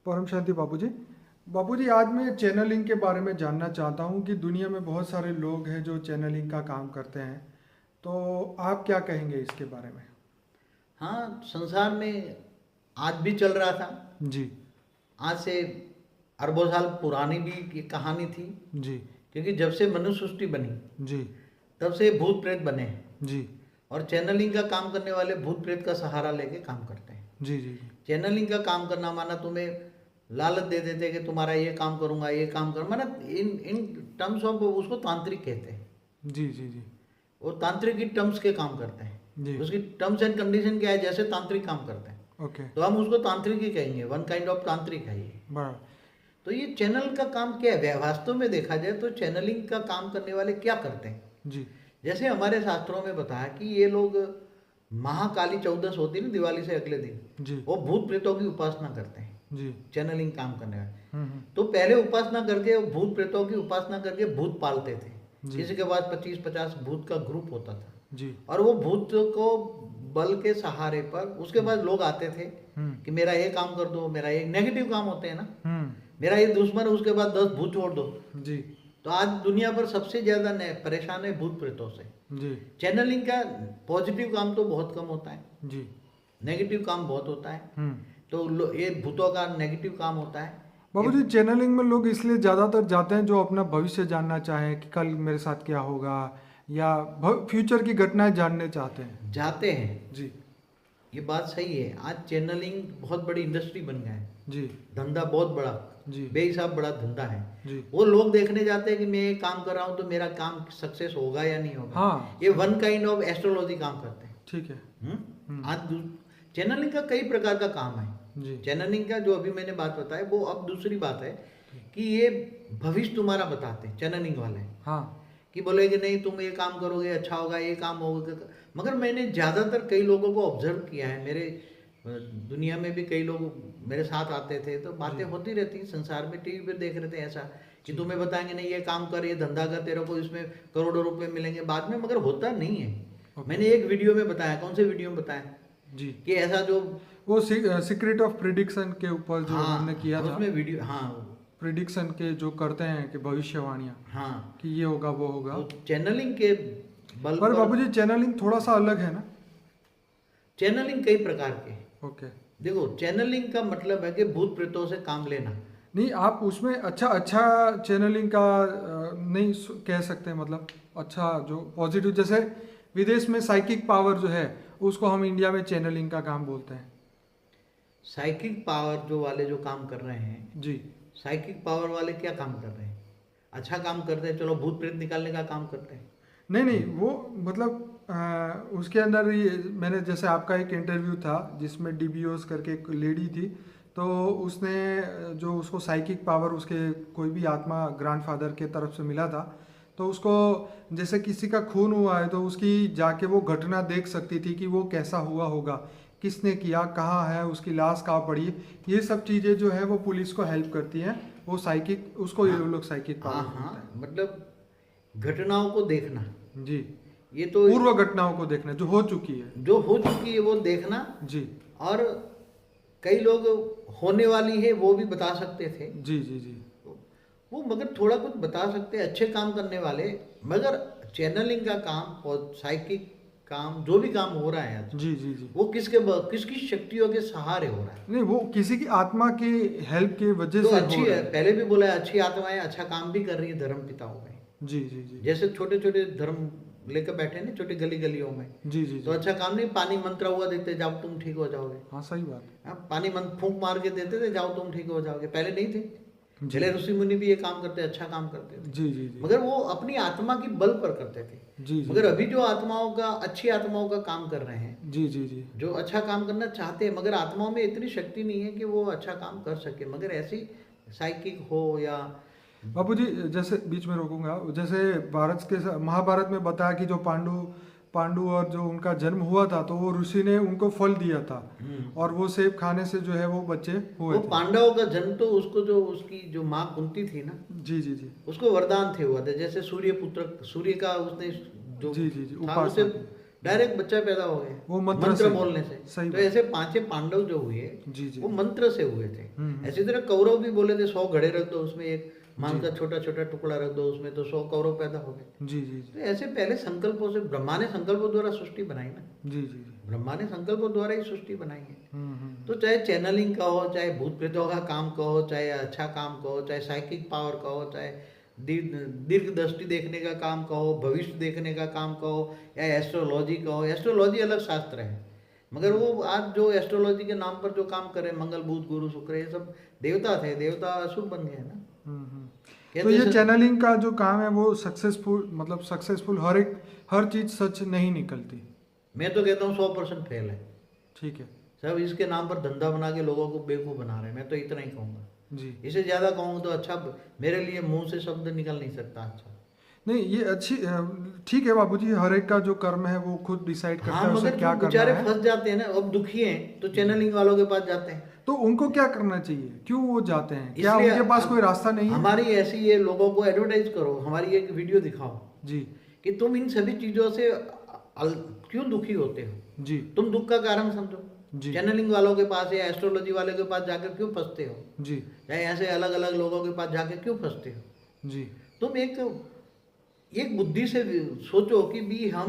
परम शांति बाबूजी। बाबूजी, आज मैं चैनलिंग के बारे में जानना चाहता हूँ कि दुनिया में बहुत सारे लोग हैं जो चैनलिंग का काम करते हैं, तो आप क्या कहेंगे इसके बारे में? हाँ, संसार में आज भी चल रहा था। जी। आज से अरबों साल पुरानी भी ये कहानी थी। जी। क्योंकि जब से मनुष्य सृष्टि बनी जी। तब से भूत प्रेत बने हैं। जी। और चैनलिंग का काम करने वाले भूत प्रेत का सहारा लेके काम करते हैं। जी। जी। चैनलिंग का काम करना माना तुम्हें लालच दे देते कि तुम्हारा ये काम करूंगा, ये काम करूंगा, माना इन इन टर्म्स ऑफ उसको तांत्रिक कहते हैं। जी। जी। जी। वो तांत्रिक की टर्म्स के काम करते जी। हैं। उसकी टर्म्स एंड कंडीशन क्या है, जैसे तांत्रिक काम करते हैं ओके। तो हम उसको तांत्रिक ही कहेंगे। वन काइंड ऑफ तांत्रिक है ये। बराबर। तो ये चैनल का काम क्या है, वास्तव में देखा जाए तो चैनलिंग का काम करने वाले क्या करते हैं। जी। जैसे हमारे शास्त्रों में बताया कि ये लोग महाकाली चौदस होती है ना, दिवाली से अगले दिन, जी। वो भूत प्रेतों की उपासना करते हैं। जी। चैनलिंग काम करने वाले हम्म। तो पहले उपासना करके भूत प्रेतों की उपासना करके भूत पालते थे। जी। किसी के पास 25-50 भूत का ग्रुप होता था। जी। और वो भूत को बल के सहारे पर उसके बाद लोग आते थे कि मेरा ये काम कर दो, मेरा ये नेगेटिव काम होते हैं ना, मेरा ये दुश्मन है उसके बाद 10 भूत छोड़ दो। जी। तो आज दुनिया पर सबसे ज्यादा परेशान है भूत प्रेतों से। जी। चैनलिंग का पॉजिटिव काम तो बहुत कम होता है, जी। नेगेटिव काम बहुत होता है। तो ये भूतों का नेगेटिव काम होता है। बाबूजी, चैनलिंग में लोग इसलिए ज़्यादातर जाते हैं जो अपना भविष्य जानना चाहें कि कल मेरे साथ क्या होगा, या फ्यूचर की घटनाएं जानने चाहते हैं। जाते हैं जी। ये बात सही है। आज चैनलिंग बहुत बड़ी इंडस्ट्री बन गया है। जी। धंधा बहुत बड़ा, जी। बेहिसाब बड़ा धंधा है। जी। वो लोग देखने जाते हैं कि मैं ये काम कर रहा हूँ तो मेरा काम सक्सेस होगा या नहीं होगा। हाँ, ये वन काइंड ऑफ एस्ट्रोलॉजी काम करते हैं। ठीक है। आज चैनलिंग का कई प्रकार का काम है। जी। चैनलिंग का जो अभी मैंने बात बताई वो अब दूसरी बात है कि ये भविष्य तुम्हारा बताते हैं चैनलिंग वाले। हाँ। कि बोले कि नहीं तुम ये काम करोगे अच्छा होगा, ये काम होगा। मगर मैंने ज़्यादातर कई लोगों को ऑब्जर्व किया है, मेरे दुनिया में भी कई लोग मेरे साथ आते थे तो बातें होती रहती संसार में। टीवी पे देख रहे थे ऐसा कि तुम्हें बताएंगे नहीं ये काम कर, ये धंधा कर, तेरे को इसमें करोड़ों रुपए मिलेंगे बाद में, मगर होता नहीं है। मैंने एक वीडियो में बताया, कौन से वीडियो में बताया जी, कि ऐसा जो वो सीक्रेट ऑफ प्रिडिक्शन के ऊपर जो हमने किया था उसमें वीडियो, हाँ प्रिडिक्शन के जो करते हैं कि भविष्यवाणियाँ, हाँ कि ये होगा वो होगा। तो चैनलिंग के बल पर बाबूजी चैनलिंग थोड़ा सा अलग है ना? चैनलिंग कई प्रकार के। ओके। देखो चैनलिंग का मतलब है कि भूत प्रेतों से काम लेना। नहीं, आप उसमें अच्छा चैनलिंग का नहीं कह सकते, मतलब अच्छा जो पॉजिटिव, जैसे विदेश में साइकिक पावर जो है उसको हम इंडिया में चैनलिंग का काम बोलते हैं। साइकिक पावर जो वाले जो काम कर रहे हैं जी, साइकिक पावर वाले क्या काम कर रहे हैं? अच्छा काम करते हैं, चलो भूत प्रेत निकालने का काम करते हैं। नहीं वो मतलब उसके अंदर ये मैंने जैसे आपका एक इंटरव्यू था जिसमें डीबीओस करके एक लेडी थी, तो उसने जो उसको साइकिक पावर उसके कोई भी आत्मा ग्रैंडफादर के तरफ से मिला था, तो उसको जैसे किसी का खून हुआ है तो उसकी जाके वो घटना देख सकती थी कि वो कैसा हुआ होगा, किसने किया, कहाँ है, उसकी लाश कहाँ पड़ी। ये सब चीज़ें जो है वो पुलिस को हेल्प करती हैं। वो साइकिक, उसको ये लोग साइकिक पावर बोलते हैं। हाँ, मतलब घटनाओं को देखना। जी, ये तो पूर्व घटनाओं को देखना जो हो चुकी है। जो हो चुकी है वो देखना। जी। और कई लोग होने वाली है वो भी बता सकते थे। जी। जी। जी। वो मगर थोड़ा कुछ बता सकते अच्छे काम करने वाले। मगर चैनलिंग का काम और साइकिक काम जो भी काम हो रहा है आज, जी। जी। जी। वो किसकी शक्तियों के सहारे हो रहा है? नहीं, वो किसी की आत्मा की हेल्प की वजह तो से अच्छी हो रहा है, है। पहले भी बोला है अच्छी आत्माएं अच्छा काम भी कर रही है धर्म पिताओं में। जी। जी। जी। जैसे छोटे छोटे धर्म लेकर बैठे ना छोटी गली गलियों में। जी। जी। तो जी। अच्छा काम नहीं, पानी मंत्रा हुआ देते जाओ तुम ठीक हो जाओगे। हाँ, सही बात है। हाँ, पानी फूंक मार के देते थे जाओ तुम ठीक हो जाओगे। पहले नहीं थे, जी। पहले ऋषि मुनि भी ये काम करते, अच्छा काम करते थे। जी। जी। जी। मगर वो अपनी आत्मा की बल पर करते थे। जी। जी। मगर अभी जो आत्माओं का अच्छी आत्माओं का काम कर रहे हैं, जी। जी। जी। जो अच्छा काम करना चाहते हैं मगर आत्माओं में इतनी शक्ति नहीं है कि वो अच्छा काम कर सके। मगर ऐसी साइकिक हो या बाबूजी, जैसे बीच में रोकूंगा, जैसे भारत के महाभारत में बताया कि जो पांडु और जो उनका जन्म हुआ था तो वो ऋषि ने उनको फल दिया था और वो सेब खाने से जो है वो बच्चे हुए वो थे। पांडवों का जन्म तो उसको जो उसकी जो माँ कुंती थी ना, जी। जी। जी। उसको वरदान थे हुआ था। जैसे सूर्य पुत्र, सूर्य का उसने जो जी। जी। जी। था उसे उपासना। डायरेक्ट बच्चा पैदा हो गया वो मंत्र से। बोलने से। सही तो बात। ऐसे पांचों पांडव जो हुए जी जी। वो मंत्र से हुए थे। हम्म। ऐसी तरह कौरव भी बोले थे 100 घड़े रख दो, उसमें एक मांस का छोटा छोटा टुकड़ा रख दो, उसमें तो 100 कौरव पैदा हो गए। जी जी तो ऐसे पहले संकल्पों से, ब्रह्मा ने संकल्पों द्वारा सृष्टि बनाई ना, जी जी। ब्रह्मा ने संकल्पों द्वारा ही सृष्टि बनाई है। हम्म। तो चाहे चैनलिंग का हो, चाहे भूत प्रेतों का काम का हो, चाहे अच्छा काम का हो, चाहे साइकिक पावर का हो, चाहे दीर्घ दृष्टि देखने का काम का हो, भविष्य देखने का काम का हो, या एस्ट्रोलॉजी का हो। एस्ट्रोलॉजी अलग शास्त्र है, मगर वो आज जो एस्ट्रोलॉजी के नाम पर जो काम करे, मंगल बुध गुरु शुक्र, ये सब देवता थे, देवता असुर बन गए ना। तो ये चैनलिंग का जो काम है वो सक्सेसफुल, मतलब सक्सेसफुल हर चीज सच नहीं निकलती। मैं तो कहता हूँ 100% फेल है। ठीक है। सब इसके नाम पर धंधा बना के लोगों को बेवकूफ़ बना रहे हैं, मैं तो इतना ही कहूँगा जी। इससे ज़्यादा कहूँ तो अच्छा, मेरे लिए मुंह से शब्द निकल नहीं सकता अच्छा। नहीं, ये अच्छी ठीक है बाबूजी, हर एक का जो कर्म है वो खुद डिसाइड करता है उसे मगर क्या जो करना बेचारे है। फंस जाते हैं ना, अब दुखी हैं तो चैनलिंग वालों के पास जाते हैं। तो उनको क्या करना चाहिए, क्यों वो जाते हैं, क्या इसलिए उनके पास कोई रास्ता नहीं है? हमारी ऐसी ये लोगों को एडवर्टाइज करो, हमारी एक वीडियो दिखाओ जी कि तुम इन सभी चीज़ों से क्यों दुखी होते हो, जी तुम दुख का कारण समझो। जी चैनलिंग वालों के पास या एस्ट्रोलॉजी वाले के पास जाकर क्यों फंसते हो, जी या ऐसे अलग अलग लोगों के पास जाकर क्यों फंसते हो। जी। तुम एक बुद्धि से सोचो कि भी हम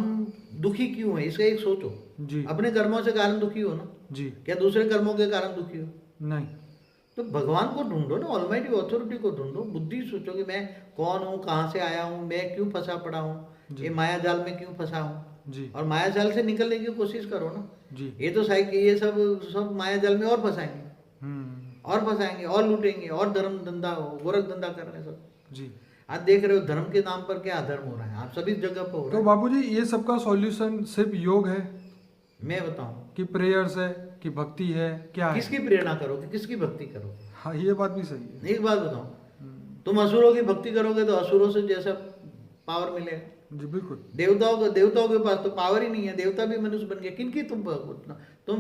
दुखी क्यों हैं, इसका एक सोचो। जी अपने कर्मों से कारण दुखी हो ना, जी। क्या दूसरे कर्मों के कारण दुखी हो? नहीं। तो भगवान को ढूंढो ना, ऑलमाइटी ऑथोरिटी को ढूंढो। बुद्धि सोचो कि मैं कौन हूँ, कहाँ से आया हूँ, मैं क्यों फंसा पड़ा हूँ, ये माया जाल में क्यों फंसा हूँ, जी और माया जाल से निकलने की कोशिश करो ना। जी। ये तो ये सब माया जाल में और फंसाएंगे, और फंसाएंगे, और लूटेंगे, और धर्म धंधा गोरख धंधा कर रहे हैं सब। जी। आज देख रहे हो धर्म के नाम पर क्या अधर्म हो रहा है, आप सभी जगह पर हो रहा तो है। बाबूजी ये सबका सॉल्यूशन सिर्फ योग है मैं बताऊं, कि प्रेयर्स है कि भक्ति है, क्या है? किसकी प्रेरणा करोगे, किसकी भक्ति करोगे? हाँ, ये बात भी सही है। एक बात बताऊं, तुम असुरों की भक्ति करोगे तो असुरों से जैसा पावर मिलेगा। जी बिल्कुल। देवताओं के पास तो पावर ही नहीं है, देवता भी मनुष्य बन गए। किनकी तुम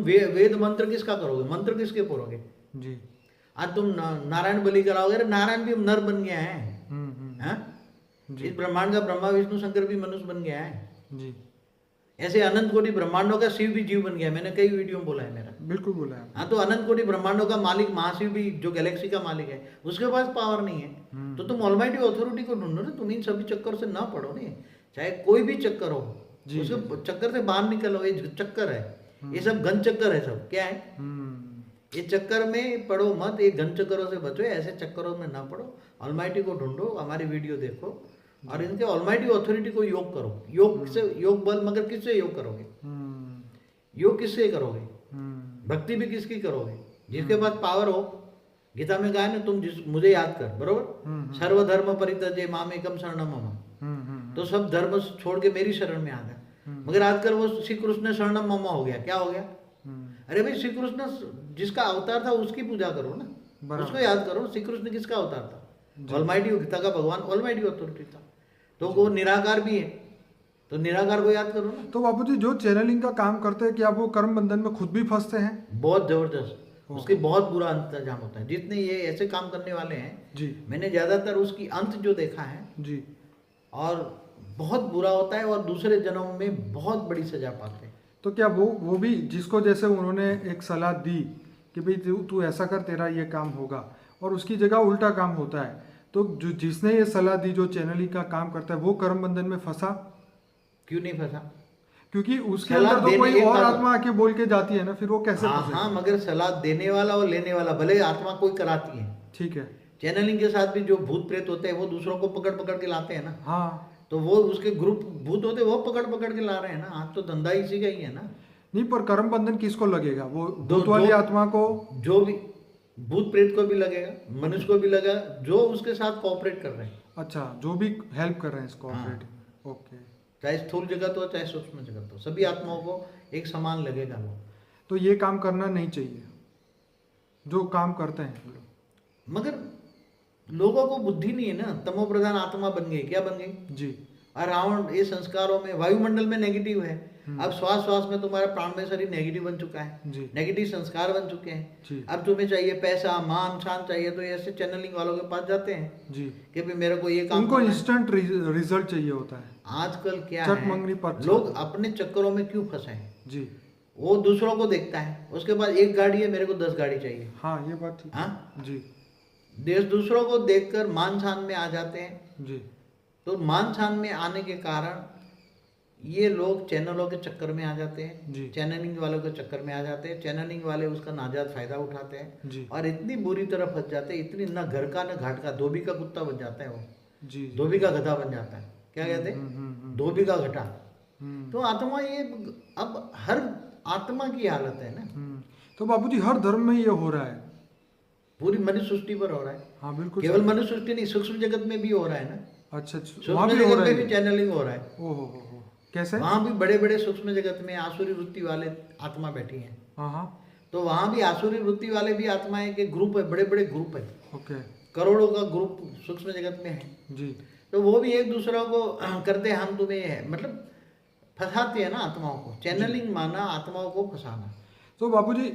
वेद मंत्र किसका करोगे, मंत्र किसके पढ़ोगे? जी। आज तुम नारायण बलि कराओगे, अरे नारायण भी नर बन गया है। हाँ? जी इस ब्रह्मांड का ब्रह्मा विष्णु शंकर भी मनुष्य बन गया है। जी। ऐसे अनंत कोटि ब्रह्मांडों का शिव भी जीव बन गया, मैंने कई वीडियो में बोला है मेरा। बिल्कुल बोला है। हाँ, तो अनंत कोटि ब्रह्मांडों का मालिक महाशिव भी, जो गैलेक्सी का मालिक है, उसके पास पावर नहीं है। तो तुम ऑलमाइटी ऑथोरिटी को ढूंढो ना, तुम इन सभी चक्कर से ना पढ़ो ना, चाहे कोई भी चक्कर हो, उसके चक्कर से बाहर निकलो। ये चक्कर है, ये सब घन चक्कर है, सब क्या है, ये चक्कर में पढ़ो मत, ये घन चक्करों से बचो, ऐसे चक्करों में ना पढ़ो। ऑलमाइटी को ढूंढो, हमारी वीडियो देखो, और इनके ऑलमाइटी ऑथोरिटी को योग करो। योग से, योग बल, मगर किससे योग करोगे? योग किससे करोगे? भक्ति भी किसकी करोगे? जिसके पास पावर हो। गीता में कहा है ना, तुम मुझे याद कर, बरोबर, सर्वधर्म परित्यज्य माम एकम शरणम मम। तो सब धर्म छोड़ के मेरी शरण में आ गया। मगर आजकल वो श्री कृष्ण शरणम मम हो गया। क्या हो गया? अरे भाई, श्री कृष्ण जिसका अवतार था उसकी पूजा करो ना, उसको याद करो। श्री कृष्ण किसका अवतार था? ऑलमाइटी, गीता का भगवान ऑलमाइटी ऑथोरिटी था, तो वो निराकार भी है, तो निराकार को याद करो ना। तो बाबूजी जो चैनलिंग का काम करते हैं, क्या वो कर्म बंधन में खुद भी फंसते हैं? बहुत जबरदस्त, उसके बहुत बुरा अंतजाम होता है। जितने ये ऐसे काम करने वाले हैं जी, मैंने ज्यादातर उसकी अंत जो देखा है जी, और बहुत बुरा होता है, और दूसरे जन्म में बहुत बड़ी सजा पाते हैं। तो क्या वो भी, जिसको जैसे उन्होंने एक सलाह दी कि भाई तू ऐसा कर, तेरा ये काम होगा, और उसकी जगह उल्टा काम होता है, तो जो जिसने ये सलाह दी, जो चैनलिंग का काम करता है, वो कर्म बंधन में फंसा क्यों नहीं फंसा? क्योंकि उसके अंदर तो कोई और आत्मा आके बोल के जाती है ना, फिर वो कैसे फंसेगा? हाँ, मगर सलाह देने वाला और लेने वाला, भले आत्मा कोई कराती है, ठीक है। चैनलिंग के साथ भी जो भूत प्रेत होते हैं वो दूसरों को पकड़ पकड़ के लाते हैं ना। हाँ, तो वो उसके ग्रुप भूत होते हैं, वो पकड़ पकड़ के ला रहे हैं ना। आज तो धंधा इसी का ही है ना। नहीं, पर कर्म बंधन किसको लगेगा? वो भूत वाली आत्मा को, जो भी भूत प्रेत को भी लगेगा, मनुष्य को भी लगेगा, जो उसके साथ कोऑपरेट कर रहे हैं। अच्छा, जो भी हेल्प कर रहे हैं इसको ऑपरेट। ओके। चाहे स्थूल जगत हो चाहे सूक्ष्म जगत हो, सभी आत्माओं को एक समान लगेगा वो। तो ये काम करना नहीं चाहिए जो काम करते हैं। मगर लोगों को बुद्धि नहीं है ना, तमो प्रधान आत्मा बन गई। क्या बन गई जी। अराउंड ये संस्कारों में, वायुमंडल में नेगेटिव है, अब श्वास श्वास में तुम्हारा प्राणमय शरीर नेगेटिव बन चुका है, जी नेगेटिव संस्कार बन चुके हैं। जी अब तुम्हें चाहिए पैसा, मान शान चाहिए, तो ऐसे चैनलिंग वालों के पास जाते हैं जी। कि भाई मेरे को ये काम उनको करना है। इंस्टेंट रिजल्ट चाहिए होता है। आजकल क्या चट है, मंगनी पर्चा। लोग अपने चक्करों में क्यों फंसे हैं? जी वो दूसरों को देखता है, उसके पास एक गाड़ी है, मेरे को 10 गाड़ी चाहिए। हाँ, ये बात ठीक है। हाँ, जी देश दूसरों को देखकर मान शान में आ जाते हैं। जी तो मान शान में आने के कारण ये लोग चैनलों के चक्कर में आ जाते हैं, जी चैनलिंग वालों के चक्कर में आ जाते हैं। चैनलिंग वाले उसका नाजायज फायदा उठाते हैं जी और इतनी बुरी तरह फंस जाते हैं, इतनी ना घर का ना घाट का, धोबी का कुत्ता बन जाता है वो, जी जी। धोबी का गधा बन जाता है। क्या कहते हैं? धोबी का घटा। तो आत्मा ये अब हर आत्मा की हालत है ना, तो बाबूजी हर धर्म में ये हो रहा है। पूरी मनुष्य सृष्टि पर हो रहा है। हाँ बिल्कुल केवल सही। मनुष्य सृष्टि नहीं, सूक्ष्म जगत में भी हो रहा है ना। अच्छा, वहाँ सूक्ष्म भी हो जगत रहा में है। भी चैनलिंग हो रहा है। ओहो हो, कैसे? वहां भी बड़े बड़े सूक्ष्म जगत में आसुरी वृत्ति वाले आत्मा बैठी हैं। हाँ हाँ तो वहां भी आसुरी वृत्ति वाले भी आत्माएं के ग्रुप है, बड़े बड़े ग्रुप है, ओके करोड़ों का ग्रुप सूक्ष्म जगत में है। जी तो वो भी एक दूसरों को करते हैं, हम तुम्हें ये है, मतलब फंसाते हैं ना आत्माओं को। चैनलिंग माना आत्माओं को फंसाना। तो बाबूजी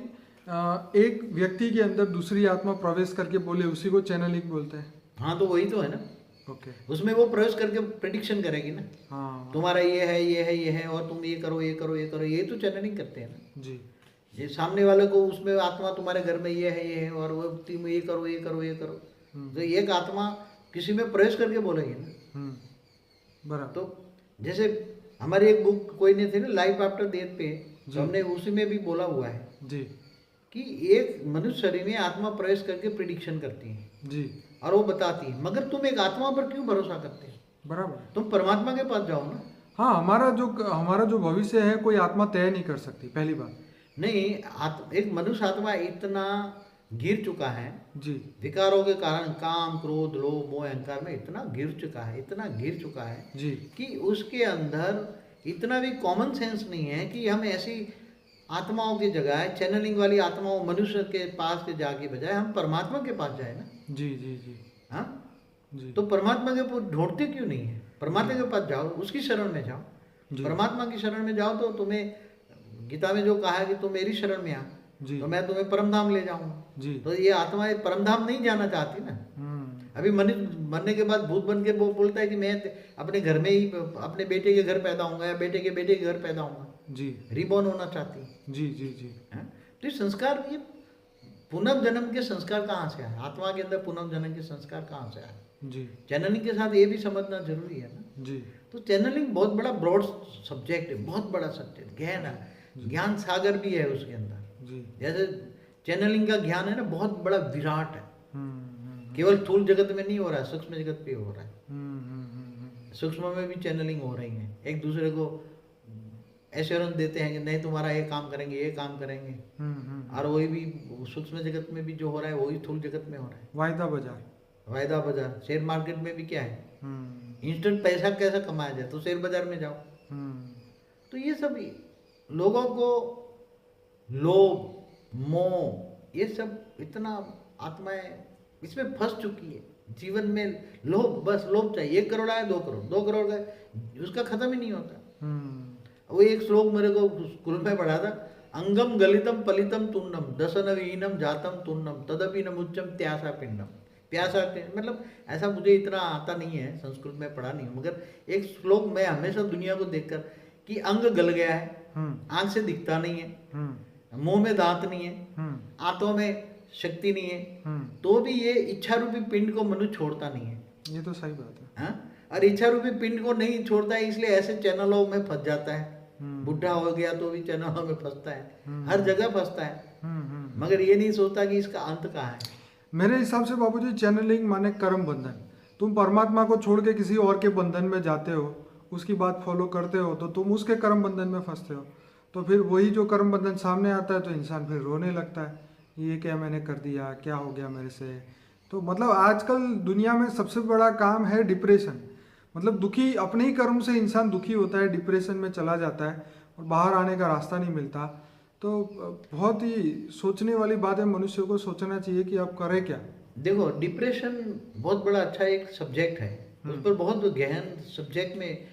एक व्यक्ति के अंदर दूसरी आत्मा प्रवेश करके बोले, उसी को चैनलिंग बोलते हैं। हाँ, तो वही तो है ना। ओके उसमें वो प्रवेश करके प्रिडिक्शन करेगी ना, हाँ तुम्हारा ये है ये है ये है, और तुम ये करो ये करो ये करो, ये तो चैनलिंग करते हैं ना। जी ये सामने वाले को उसमें आत्मा तुम्हारे घर में ये है और वो तुम ये करो ये करो ये करो। तो एक आत्मा किसी में प्रवेश करके बोलेगी ना। बराबर। तो जैसे हमारी एक बुक कोई नहीं थी ना, लाइफ आफ्टर डेथ पे, तो हमने उसी में भी बोला हुआ है जी कि एक मनुष्य शरीर में आत्मा प्रवेश करके प्रिडिक्शन करती है जी और वो बताती है। मगर तुम एक आत्मा पर क्यों भरोसा करते हो? बराबर। तुम परमात्मा के पास जाओ ना। हाँ, हमारा जो भविष्य है कोई आत्मा तय नहीं कर सकती, पहली बात। नहीं, एक मनुष्य आत्मा इतना गिर चुका है जी विकारों के कारण, काम क्रोध लोभ मोह अहंकार में इतना गिर चुका है, इतना गिर चुका है जी कि उसके अंदर इतना भी कॉमन सेंस नहीं है कि हम ऐसी आत्माओं की जगह, चैनलिंग वाली आत्माओं मनुष्य के पास के जाके बजाय हम परमात्मा के पास जाए ना। जी जी जी हाँ, जी तो परमात्मा के पास ढूंढते क्यों नहीं है? परमात्मा के पास जाओ, उसकी शरण में जाओ। जी परमात्मा की शरण में जाओ तो तुम्हें गीता में जो कहा है कि तुम मेरी शरण में आ, जी तो मैं तुम्हें परमधाम ले जाऊंगा। जी तो ये आत्माएं परमधाम नहीं जाना चाहती ना। अभी मरने के बाद भूत बन के वो बोलता है कि मैं अपने घर में ही अपने बेटे के घर पैदा होऊंगा या बेटे के घर पैदा होऊंगा। जी रिबॉर्न होना चाहती है। जी जी जी हैं? तो ये संस्कार, ये पुनर्जन्म के संस्कार कहाँ से आए? आत्मा के अंदर पुनर्जन्म के संस्कार कहाँ से आए? जी चैनलिंग के साथ ये भी समझना जरूरी है ना। जी तो चैनलिंग बहुत बड़ा ब्रॉड सब्जेक्ट है, बहुत बड़ा सब्जेक्ट, गहरा ज्ञान सागर भी है उसके अंदर। जी जैसे चैनलिंग का ज्ञान है ना, बहुत बड़ा विराट है। केवल स्थूल जगत में नहीं हो रहा है, सूक्ष्म जगत पे हो रहा है। सूक्ष्म में भी चैनलिंग हो रही है। एक दूसरे को एश्योरेंस देते हैं कि नहीं तुम्हारा ये काम करेंगे ये काम करेंगे, और वही भी सूक्ष्म जगत में भी जो हो रहा है वही स्थूल जगत में हो रहा है। वायदा बाजार, शेयर मार्केट में भी क्या है, इंस्टेंट पैसा कैसा कमाया जाए, तो शेयर बाजार में जाओ। तो ये सब लोगों को लोभ मोह ये सब इतना आत्माएं इसमें फंस चुकी है। जीवन में लोभ, बस लोभ चाहिए। 1 करोड़ आया 2 करोड़, 2 करोड़ का उसका खत्म ही नहीं होता। वो एक श्लोक मेरे को स्कूल में पढ़ा था, अंगम गलितम पलितम तुन्नम दसन विहीनम जातम तुन्नम तदपि न मुच्चम त्यासा पिंडम। प्यासा पिंड मतलब ऐसा मुझे इतना आता नहीं है, संस्कृत में पढ़ा नहीं, मगर एक श्लोक मैं हमेशा दुनिया को देखकर कि अंग गल गया है, आंख से दिखता नहीं है, मुंह में दांत नहीं है, आंतों में शक्ति नहीं है, तो भी ये इच्छा रूपी पिंड को मनुष्य छोड़ता नहीं है। ये तो सही बात है। हाँ? और इच्छा रूपी पिंड को नहीं छोड़ता है, इसलिए ऐसे चैनलों में फंस जाता है। बुढ़ा हो गया तो भी चैनलों में फंसता है, हर जगह फंसता है, मगर ये नहीं सोचता कि इसका अंत कहाँ है। मेरे हिसाब से बाबूजी चैनलिंग माने कर्म बंधन। तुम परमात्मा को छोड़ के किसी और के बंधन में जाते हो, उसकी बात फॉलो करते हो, तो तुम उसके कर्म बंधन में फंसते हो। तो फिर वही जो कर्म बंधन सामने आता है तो इंसान फिर रोने लगता है, ये क्या मैंने कर दिया, क्या हो गया मेरे से। तो मतलब आजकल दुनिया में सबसे बड़ा काम है डिप्रेशन। मतलब दुखी, अपने ही कर्म से इंसान दुखी होता है, डिप्रेशन में चला जाता है और बाहर आने का रास्ता नहीं मिलता। तो बहुत ही सोचने वाली बात है, मनुष्य को सोचना चाहिए कि आप करें क्या। देखो, डिप्रेशन बहुत बड़ा अच्छा एक सब्जेक्ट है, उस पर बहुत गहन सब्जेक्ट में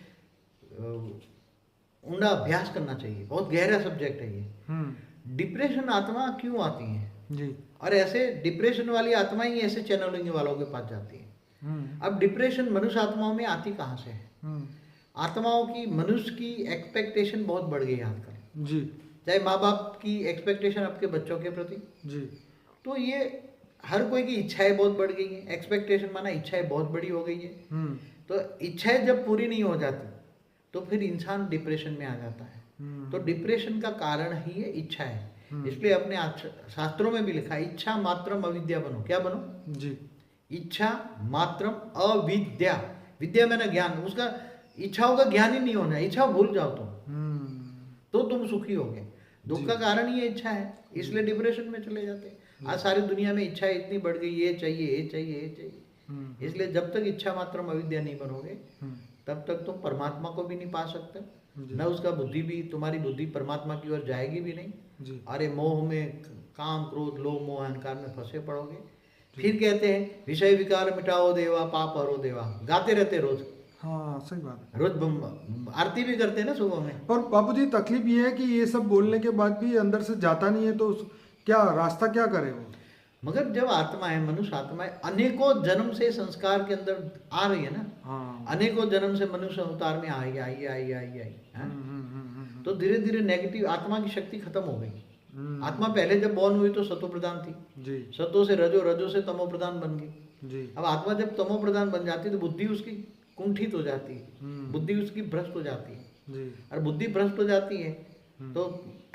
ऊंडा अभ्यास करना चाहिए। बहुत गहरा सब्जेक्ट है ये। हम्म। डिप्रेशन आत्मा क्यों आती है, जी। और ऐसे डिप्रेशन वाली आत्मा ही ऐसे चैनलिंग वालों के पास जाती है। अब डिप्रेशन मनुष्य आत्माओं में आती कहाँ से है? हम्म। आत्माओं की, मनुष्य की एक्सपेक्टेशन बहुत बढ़ गई है आजकल। जी। चाहे माँ बाप की एक्सपेक्टेशन आपके बच्चों के प्रति, जी। तो ये हर कोई की इच्छाएं बहुत बढ़ गई हैं। एक्सपेक्टेशन माना इच्छाएं बहुत बड़ी हो गई है। हम्म। तो इच्छाएं जब पूरी नहीं हो जाती तो फिर इंसान डिप्रेशन में आ जाता है। तो डिप्रेशन का कारण ही है इच्छाएं। इसलिए अपने शास्त्रों में भी लिखा है, इच्छा मात्रम अविद्या बनो। क्या बनो? जी। इच्छा मात्रम अविद्या। विद्या में ना ज्ञान, उसका इच्छाओं का ज्ञान ही नहीं होना है। इच्छा भूल जाओ तो तुम सुखी होगे। दुख का कारण ही इच्छा है, इसलिए डिप्रेशन में चले जाते हैं। आज सारी दुनिया में इच्छा इतनी बढ़ गई, ये चाहिए, ये चाहिए, ये चाहिए। इसलिए जब तक इच्छा मात्रम अविद्या नहीं बनोगे तब तक तुम परमात्मा को भी नहीं पा सकते, न उसका बुद्धि भी, तुम्हारी बुद्धि परमात्मा की ओर जाएगी भी नहीं। अरे मोह में, काम क्रोध लोभ मोह अहंकार में फंसे पड़ोगे। फिर कहते हैं विषय विकार मिटाओ देवा, पाप हरो देवा। गाते रहते रोज। हाँ, सही बात है। रोज आरती भी करते हैं ना सुबह में। पर बापूजी तकलीफ ये है कि ये सब बोलने के बाद भी अंदर से जाता नहीं है, तो क्या रास्ता क्या करे वो? मगर जब आत्मा है, मनुष्य आत्मा है, अनेकों जन्म से संस्कार के अंदर आ रही है ना। हाँ। अनेकों जन्म से मनुष्य अवतार में आई आई आई आई आई, तो धीरे धीरे नेगेटिव आत्मा की शक्ति खत्म हो गई। आत्मा पहले जब बॉर्न हुई तो सतो प्रधान थी जी। सतो से रजो, रजो से तमो प्रधान बन गई जी। अब आत्मा जब तमो प्रधान बन जाती है तो बुद्धि उसकी कुंठित हो जाती है, बुद्धि उसकी भ्रष्ट हो जाती है जी। और बुद्धि भ्रष्ट हो जाती है तो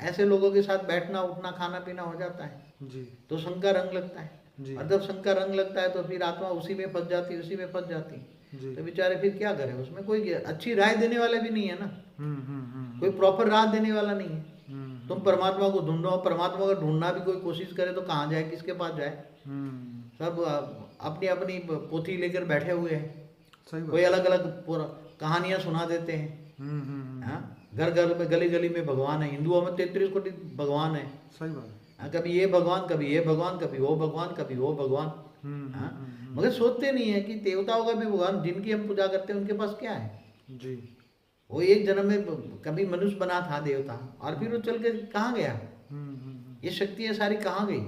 ऐसे लोगों के साथ बैठना उठना खाना पीना हो जाता है जी। तो शंका रंग लगता है। और जब शंका रंग लगता है तो फिर आत्मा उसी में फंस जाती है, उसी में फंस जाती है। तो बेचारे फिर क्या करें, उसमें कोई अच्छी राय देने वाले भी नहीं है ना। कोई प्रॉपर राह देने वाला नहीं है। तुम परमात्मा को ढूंढो, परमात्मा को ढूंढना भी कोई कोशिश करे तो कहाँ जाए, किसके पास जाए? सब अपनी अपनी पोथी लेकर बैठे हुए हैं। कोई अलग अलग कहानियां सुना देते हैं। घर घर में गली गली में भगवान है। हिंदुओं में 33 कोटि भगवान है। सही बात है। कभी ये भगवान, कभी ये भगवान, कभी वो भगवान, कभी वो भगवान। मगर सोचते नहीं है कि देवताओं का भी भगवान जिनकी हम पूजा करते हैं उनके पास क्या है जी। वो एक जन्म में कभी मनुष्य बना था देवता, और फिर वो चल के कहाँ गया? ये शक्तियाँ सारी कहाँ गई?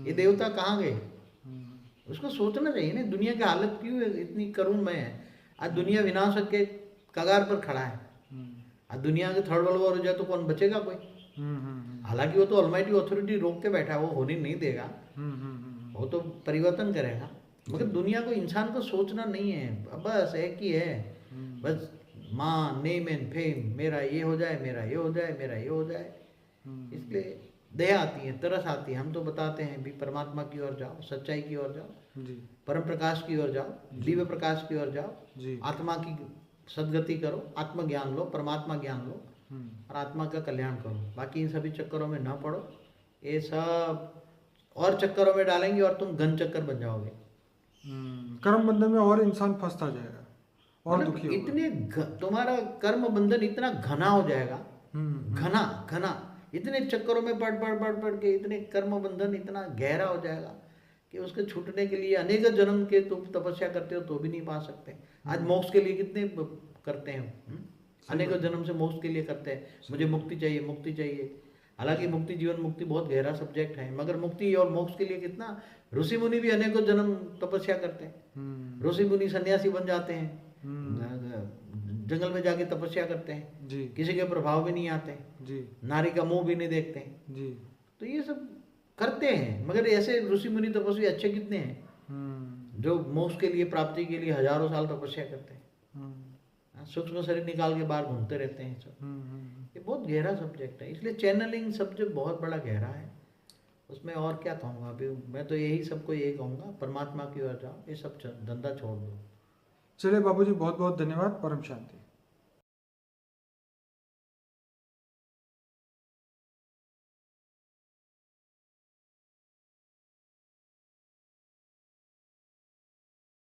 ये देवता कहाँ गए? उसको सोचना चाहिए ना। दुनिया की हालत क्यों इतनी करुणमय है? आज दुनिया विनाश के कगार पर खड़ा है। आज दुनिया के थर्ड वर्ल्ड वॉर हो जाए तो कौन बचेगा? कोई। हालांकि वो तो ऑलमाइटी अथॉरिटी रोक के बैठा है, वो होने नहीं देगा, वो तो परिवर्तन करेगा। मगर दुनिया को, इंसान को सोचना नहीं है। बस एक ही है, बस माँ, नेम एंड फेम, मेरा ये हो जाए, मेरा ये हो जाए, मेरा ये हो जाए। इसलिए दया आती है, तरस आती है। हम तो बताते हैं भी परमात्मा की ओर जाओ, सच्चाई की ओर जाओ, परम प्रकाश की ओर जाओ, दिव्य प्रकाश की ओर जाओ, आत्मा की सदगति करो, आत्मज्ञान लो, परमात्मा ज्ञान लो और आत्मा का कल्याण करो। बाकी इन सभी चक्करों में ना पड़ो। ये सब और चक्करों में डालेंगे और तुम घन चक्कर बन जाओगे। कर्म बंधन में और इंसान फंसता जाएगा और दुखी होगा। इतने तुम्हारा कर्म बंधन इतना घना हो जाएगा, घना घना, इतने चक्करों में पढ़ के इतने कर्म बंधन इतना गहरा हो जाएगा कि उसके छूटने के लिए अनेक जन्म के तुम तपस्या करते हो तो भी नहीं पा सकते। आज मोक्ष के लिए कितने करते हैं, अनेकों जन्म से मोक्ष के लिए करते हैं, मुझे मुक्ति चाहिए, मुक्ति चाहिए। हालांकि मुक्ति, जीवन मुक्ति बहुत गहरा सब्जेक्ट है, मगर मुक्ति और मोक्ष के लिए कितना, ऋषि मुनि भी अनेकों जन्म तपस्या करते हैं। ऋषि मुनि सन्यासी बन जाते हैं, जंगल में जाके तपस्या करते हैं जी। किसी के प्रभाव भी नहीं आते जी। नारी का मुंह भी नहीं देखते हैं जी। तो ये सब करते हैं, मगर ऐसे ऋषि मुनि तपस्वी अच्छे कितने हैं जो मोक्ष के लिए, प्राप्ति के लिए हजारों साल तपस्या करते हैं, सूक्ष्म शरीर निकाल के बाहर घूमते रहते हैं सब। ये बहुत गहरा सब्जेक्ट है। इसलिए चैनलिंग सब्जेक्ट बहुत बड़ा गहरा है, उसमें और क्या कहूँगा। अभी मैं तो यही सबको यही कहूँगा, परमात्मा की ओर जाओ, ये सब धंधा छोड़ दो। चलिए बाबूजी, बहुत बहुत धन्यवाद। परम शांति।